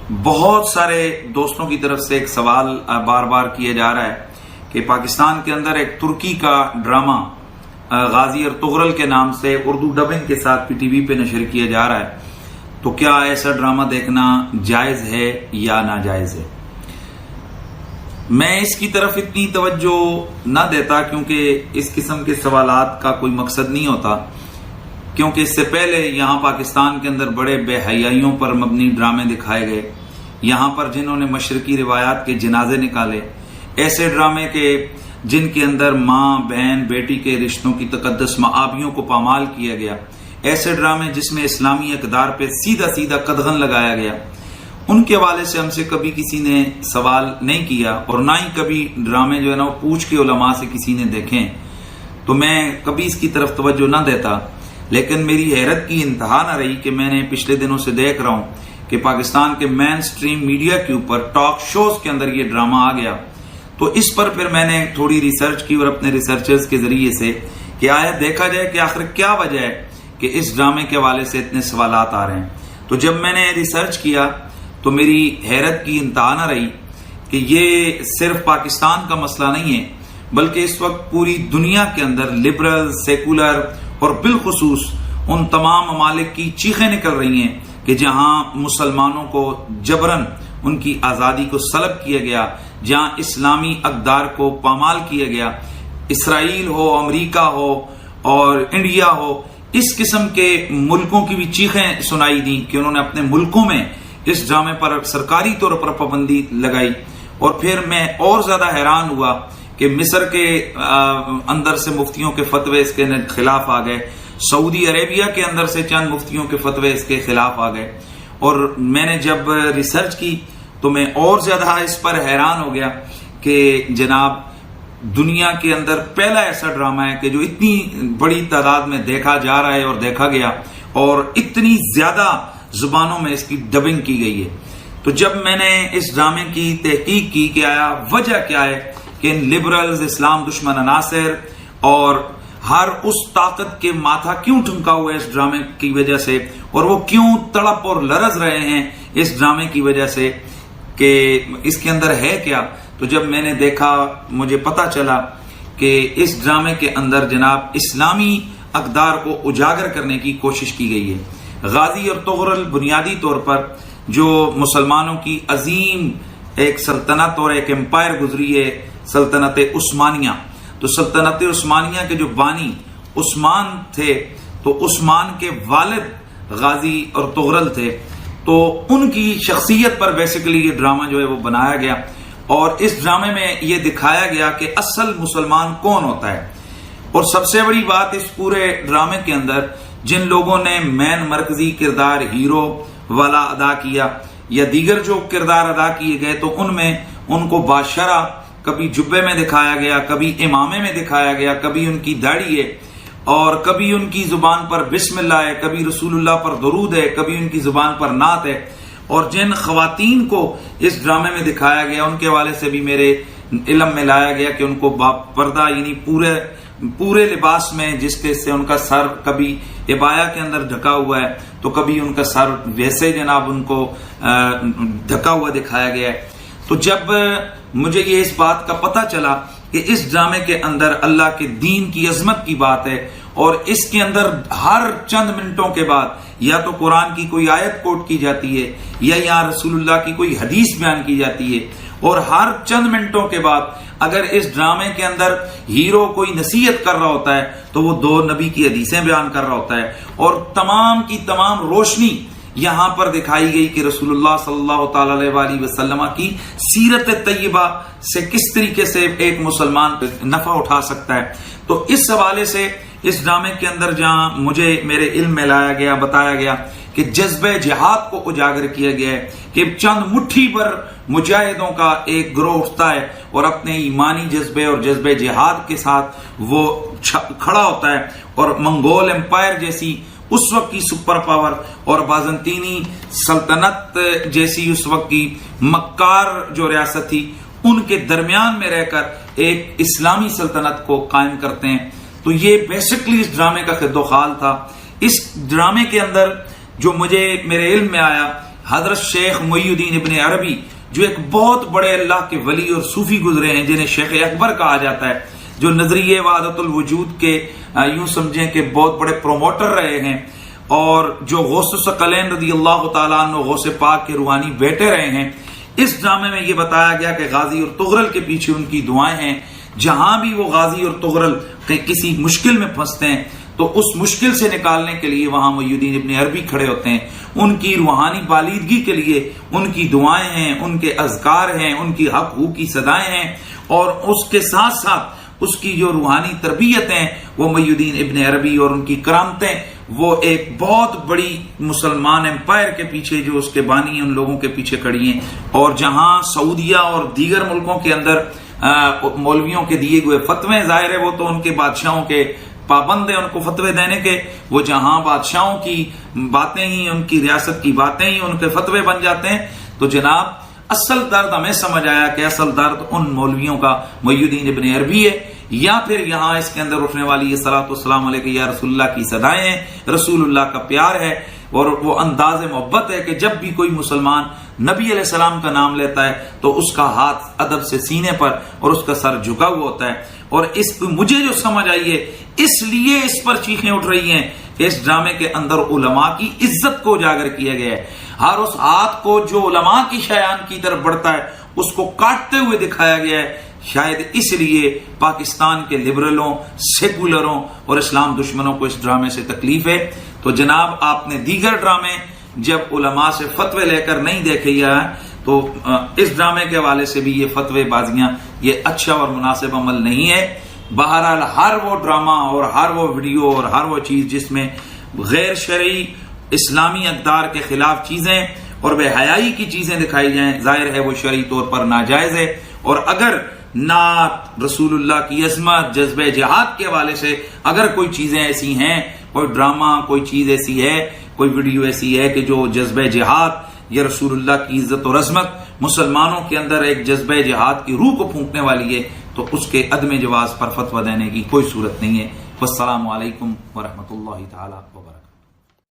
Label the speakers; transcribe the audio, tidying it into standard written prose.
Speaker 1: بہت سارے دوستوں کی طرف سے ایک سوال بار بار کیا جا رہا ہے کہ پاکستان کے اندر ایک ترکی کا ڈرامہ غازی ارطغرل کے نام سے اردو ڈبنگ کے ساتھ پی ٹی وی پہ نشر کیا جا رہا ہے، تو کیا ایسا ڈرامہ دیکھنا جائز ہے یا ناجائز ہے؟ میں اس کی طرف اتنی توجہ نہ دیتا کیونکہ اس قسم کے سوالات کا کوئی مقصد نہیں ہوتا، کیونکہ اس سے پہلے یہاں پاکستان کے اندر بڑے بے حیائیوں پر مبنی ڈرامے دکھائے گئے، یہاں پر جنہوں نے مشرقی روایات کے جنازے نکالے، ایسے ڈرامے کے جن کے اندر ماں بہن بیٹی کے رشتوں کی تقدس معابیوں کو پامال کیا گیا، ایسے ڈرامے جس میں اسلامی اقدار پہ سیدھا سیدھا قدغن لگایا گیا، ان کے حوالے سے ہم سے کبھی کسی نے سوال نہیں کیا، اور نہ ہی کبھی ڈرامے جو ہے نا وہ پوچھ کے علماء سے کسی نے دیکھیں، تو میں کبھی اس کی طرف توجہ نہ دیتا۔ لیکن میری حیرت کی انتہا نہ رہی کہ میں نے پچھلے دنوں سے دیکھ رہا ہوں کہ پاکستان کے مین سٹریم میڈیا کے اوپر ٹاک شوز کے اندر یہ ڈرامہ آ گیا، تو اس پر پھر میں نے تھوڑی ریسرچ کی اور اپنے ریسرچرز کے ذریعے سے کہ آیا دیکھا جائے کہ آخر کیا وجہ ہے کہ اس ڈرامے کے حوالے سے اتنے سوالات آ رہے ہیں۔ تو جب میں نے ریسرچ کیا تو میری حیرت کی انتہا نہ رہی کہ یہ صرف پاکستان کا مسئلہ نہیں ہے، بلکہ اس وقت پوری دنیا کے اندر لبرل، سیکولر اور بالخصوص ان تمام ممالک کی چیخیں نکل رہی ہیں کہ جہاں مسلمانوں کو جبراً ان کی آزادی کو سلب کیا گیا، جہاں اسلامی اقدار کو پامال کیا گیا، اسرائیل ہو، امریکہ ہو اور انڈیا ہو، اس قسم کے ملکوں کی بھی چیخیں سنائی دیں کہ انہوں نے اپنے ملکوں میں اس ڈرامے پر سرکاری طور پر پابندی لگائی۔ اور پھر میں اور زیادہ حیران ہوا کہ مصر کے اندر سے مفتیوں کے فتوے اس کے خلاف آ گئے، سعودی عربیہ کے اندر سے چند مفتیوں کے فتوے اس کے خلاف آ گئے، اور میں نے جب ریسرچ کی تو میں اور زیادہ اس پر حیران ہو گیا کہ جناب دنیا کے اندر پہلا ایسا ڈرامہ ہے کہ جو اتنی بڑی تعداد میں دیکھا جا رہا ہے اور دیکھا گیا، اور اتنی زیادہ زبانوں میں اس کی ڈبنگ کی گئی ہے۔ تو جب میں نے اس ڈرامے کی تحقیق کی کہ آیا وجہ کیا ہے کہ ان لبرلز، اسلام دشمن عناصر اور ہر اس طاقت کے ماتھا کیوں ٹھمکا ہوا ہے اس ڈرامے کی وجہ سے، اور وہ کیوں تڑپ اور لرز رہے ہیں اس ڈرامے کی وجہ سے کہ اس کے اندر ہے کیا، تو جب میں نے دیکھا مجھے پتا چلا کہ اس ڈرامے کے اندر جناب اسلامی اقدار کو اجاگر کرنے کی کوشش کی گئی ہے۔ غازی ارطغرل بنیادی طور پر جو مسلمانوں کی عظیم ایک سلطنت اور ایک امپائر گزری ہے، سلطنت عثمانیہ، تو سلطنت عثمانیہ کے جو بانی عثمان تھے، تو عثمان کے والد غازی ارطغرل تھے، تو ان کی شخصیت پر بیسیکلی یہ ڈرامہ جو ہے وہ بنایا گیا، اور اس ڈرامے میں یہ دکھایا گیا کہ اصل مسلمان کون ہوتا ہے۔ اور سب سے بڑی بات اس پورے ڈرامے کے اندر جن لوگوں نے مین مرکزی کردار ہیرو والا ادا کیا یا دیگر جو کردار ادا کیے گئے، تو ان میں ان کو باشرہ کبھی جبے میں دکھایا گیا، کبھی امامے میں دکھایا گیا، کبھی ان کی داڑھی ہے اور کبھی ان کی زبان پر بسم اللہ ہے، کبھی رسول اللہ پر درود ہے، کبھی ان کی زبان پر نعت ہے۔ اور جن خواتین کو اس ڈرامے میں دکھایا گیا ان کے حوالے سے بھی میرے علم میں لایا گیا کہ ان کو پردہ یعنی پورے لباس میں، جس کے سے ان کا سر کبھی عبایا کے اندر ڈھکا ہوا ہے تو کبھی ان کا سر ویسے جناب ان کو ڈھکا ہوا دکھایا گیا ہے۔ تو جب مجھے یہ اس بات کا پتہ چلا کہ اس ڈرامے کے اندر اللہ کے دین کی عظمت کی بات ہے، اور اس کے اندر ہر چند منٹوں کے بعد یا تو قرآن کی کوئی آیت کوٹ کی جاتی ہے یا یہاں رسول اللہ کی کوئی حدیث بیان کی جاتی ہے، اور ہر چند منٹوں کے بعد اگر اس ڈرامے کے اندر ہیرو کوئی نصیحت کر رہا ہوتا ہے تو وہ دو نبی کی حدیثیں بیان کر رہا ہوتا ہے، اور تمام کی تمام روشنی یہاں پر دکھائی گئی کہ رسول اللہ صلی اللہ تعالی علیہ وسلم کی سیرت طیبہ سے کس طریقے سے ایک مسلمان نفع اٹھا سکتا ہے۔ تو اس حوالے سے اس ڈرامے کے اندر جہاں مجھے میرے علم میں لایا گیا، بتایا گیا کہ جذبہ جہاد کو اجاگر کیا گیا ہے کہ چند مٹھی پر مجاہدوں کا ایک گروہ اٹھتا ہے اور اپنے ایمانی جذبے اور جذبہ جہاد کے ساتھ وہ کھڑا ہوتا ہے، اور منگول امپائر جیسی اس وقت کی سپر پاور اور بازنطینی سلطنت جیسی اس وقت کی مکار جو ریاست تھی، ان کے درمیان میں رہ کر ایک اسلامی سلطنت کو قائم کرتے ہیں۔ تو یہ بیسکلی اس ڈرامے کا خد و خال تھا۔ اس ڈرامے کے اندر جو مجھے میرے علم میں آیا حضرت شیخ محی الدین ابن عربی جو ایک بہت بڑے اللہ کے ولی اور صوفی گزرے ہیں، جنہیں شیخ اکبر کہا جاتا ہے، جو نظریہ وحدت الوجود کے یوں سمجھیں کہ بہت بڑے پروموٹر رہے ہیں، اور جو غوث الثقلین رضی اللہ تعالیٰ عنہ غوث پاک کے روحانی بیٹے رہے ہیں، اس ڈرامے میں یہ بتایا گیا کہ غازی اور تغرل کے پیچھے ان کی دعائیں ہیں۔ جہاں بھی وہ غازی اور تغرل کسی مشکل میں پھنستے ہیں تو اس مشکل سے نکالنے کے لیے وہاں محی الدین ابن عربی کھڑے ہوتے ہیں، ان کی روحانی بالیدگی کے لیے ان کی دعائیں ہیں، ان کے اذکار ہیں، ان کی حق ہو کی صدائیں ہیں، اور اس کے ساتھ ساتھ اس کی جو روحانی تربیت ہیں وہ محی الدین ابن عربی اور ان کی کرامتیں، وہ ایک بہت بڑی مسلمان امپائر کے پیچھے جو اس کے بانی ہیں ان لوگوں کے پیچھے کھڑی ہیں۔ اور جہاں سعودیہ اور دیگر ملکوں کے اندر مولویوں کے دیے ہوئے فتوے، ظاہر ہے وہ تو ان کے بادشاہوں کے پابند ہیں ان کو فتوے دینے کے، وہ جہاں بادشاہوں کی باتیں ہی، ان کی ریاست کی باتیں ہی ان کے فتوے بن جاتے ہیں، تو جناب اصل درد ہمیں سمجھ آیا کہ اصل درد ان مولویوں کا محی الدین ابن عربی ہے، یا پھر یہاں اس کے اندر اٹھنے والی یہ صلاۃ والسلام علیہ یا رسول اللہ کی صدائیں ہیں، رسول اللہ کا پیار ہے، اور وہ انداز محبت ہے کہ جب بھی کوئی مسلمان نبی علیہ السلام کا نام لیتا ہے تو اس کا ہاتھ ادب سے سینے پر اور اس کا سر جھکا ہوا ہوتا ہے۔ اور اس مجھے جو سمجھ آئی ہے، اس لیے اس پر چیخیں اٹھ رہی ہیں کہ اس ڈرامے کے اندر علماء کی عزت کو اجاگر کیا گیا ہے، ہر اس ہاتھ کو جو علماء کی شایان کی طرف بڑھتا ہے اس کو کاٹتے ہوئے دکھایا گیا ہے۔ شاید اس لیے پاکستان کے لبرلوں، سیکولروں اور اسلام دشمنوں کو اس ڈرامے سے تکلیف ہے۔ تو جناب آپ نے دیگر ڈرامے جب علماء سے فتوے لے کر نہیں دیکھے ہیں تو اس ڈرامے کے حوالے سے بھی یہ فتوے بازیاں یہ اچھا اور مناسب عمل نہیں ہے۔ بہرحال ہر وہ ڈرامہ اور ہر وہ ویڈیو اور ہر وہ چیز جس میں غیر شرعی اسلامی اقدار کے خلاف چیزیں اور بے حیائی کی چیزیں دکھائی جائیں، ظاہر ہے وہ شرعی طور پر ناجائز ہے۔ اور اگر نعت، رسول اللہ کی عظمت، جذبہ جہاد کے حوالے سے اگر کوئی چیزیں ایسی ہیں، کوئی ڈرامہ، کوئی چیز ایسی ہے، کوئی ویڈیو ایسی ہے کہ جو جذبہ جہاد یا رسول اللہ کی عزت اور عظمت، مسلمانوں کے اندر ایک جذبہ جہاد کی روح کو پھونکنے والی ہے، تو اس کے عدم جواز پر فتویٰ دینے کی کوئی صورت نہیں ہے۔ والسلام علیکم ورحمۃ اللہ تعالی وبرکاتہ۔